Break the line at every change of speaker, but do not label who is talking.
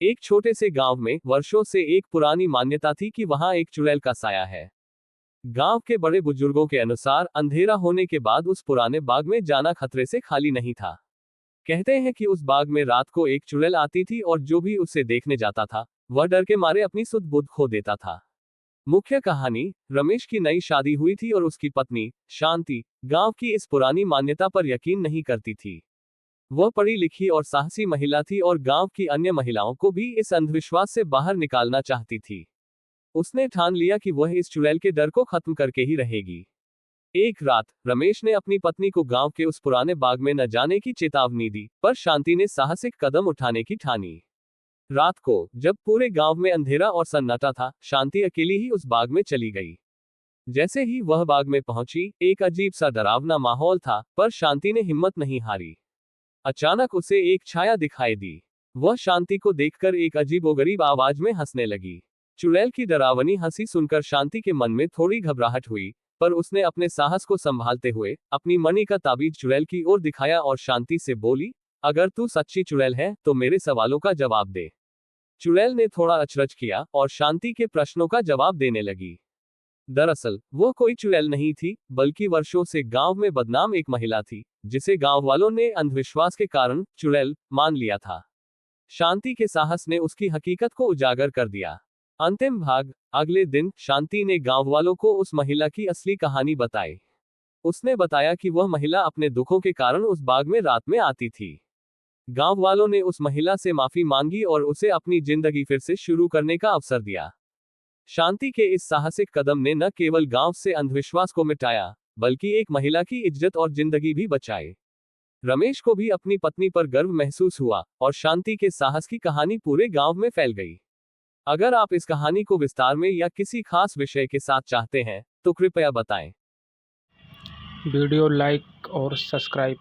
एक छोटे से गांव में वर्षों से एक पुरानी मान्यता थी कि वहां एक चुड़ैल का साया है। गांव के बड़े बुजुर्गों के अनुसार अंधेरा होने के बाद उस पुराने बाग में जाना खतरे से खाली नहीं था। कहते हैं कि उस बाग में रात को एक चुड़ैल आती थी और जो भी उसे देखने जाता था वह डर के मारे अपनी सुध बुध खो देता था। मुख्य कहानी, रमेश की नई शादी हुई थी और उसकी पत्नी शांति गांव की इस पुरानी मान्यता पर यकीन नहीं करती थी। वह पढ़ी लिखी और साहसी महिला थी और गांव की अन्य महिलाओं को भी इस अंधविश्वास से बाहर निकालना चाहती थी। उसने ठान लिया कि वह इस चुड़ैल के डर को खत्म करके ही रहेगी। एक रात रमेश ने अपनी पत्नी को गांव के उस पुराने बाग में न जाने की चेतावनी दी, पर शांति ने साहसिक कदम उठाने की ठानी। रात को जब पूरे गांव में अंधेरा और सन्नाटा था, शांति अकेली ही उस बाग में चली गई। जैसे ही वह बाग में पहुंची, एक अजीब सा डरावना माहौल था, पर शांति ने हिम्मत नहीं हारी। अचानक उसे एक छाया दिखाई दी। वह शांति को देखकर एक अजीबोगरीब आवाज में हंसने लगी। चुड़ैल की डरावनी हंसी सुनकर शांति के मन में थोड़ी घबराहट हुई, पर उसने अपने साहस को संभालते हुए अपनी मणि का ताबीज चुड़ैल की ओर दिखाया और शांति से बोली, अगर तू सच्ची चुड़ैल है तो मेरे सवालों का जवाब दे। चुड़ैल ने थोड़ा अचरज किया और शांति के प्रश्नों का जवाब देने लगी। दरअसल वो कोई चुड़ैल नहीं थी, बल्कि वर्षों से गांव में बदनाम एक महिला थी, जिसे गांव वालों ने अंधविश्वास के कारण चुड़ैल मान लिया था। शांति के साहस ने उसकी हकीकत को उजागर कर दिया। अंतिम भाग। अगले दिन शांति ने गांव वालों को उस महिला की असली कहानी बताई। उसने बताया कि वह महिला अपने दुखों के कारण उस बाग में रात में आती थी। गांव वालों ने उस महिला से माफी मांगी और उसे अपनी जिंदगी फिर से शुरू करने का अवसर दिया। शांति के इस साहसिक कदम ने न केवल गांव से अंधविश्वास को मिटाया, बल्कि एक महिला की इज्जत और जिंदगी भी बचाई। रमेश को भी अपनी पत्नी पर गर्व महसूस हुआ और शांति के साहस की कहानी पूरे गांव में फैल गई। अगर आप इस कहानी को विस्तार में या किसी खास विषय के साथ चाहते हैं तो कृपया बताएं।
वीडियो लाइक और सब्सक्राइब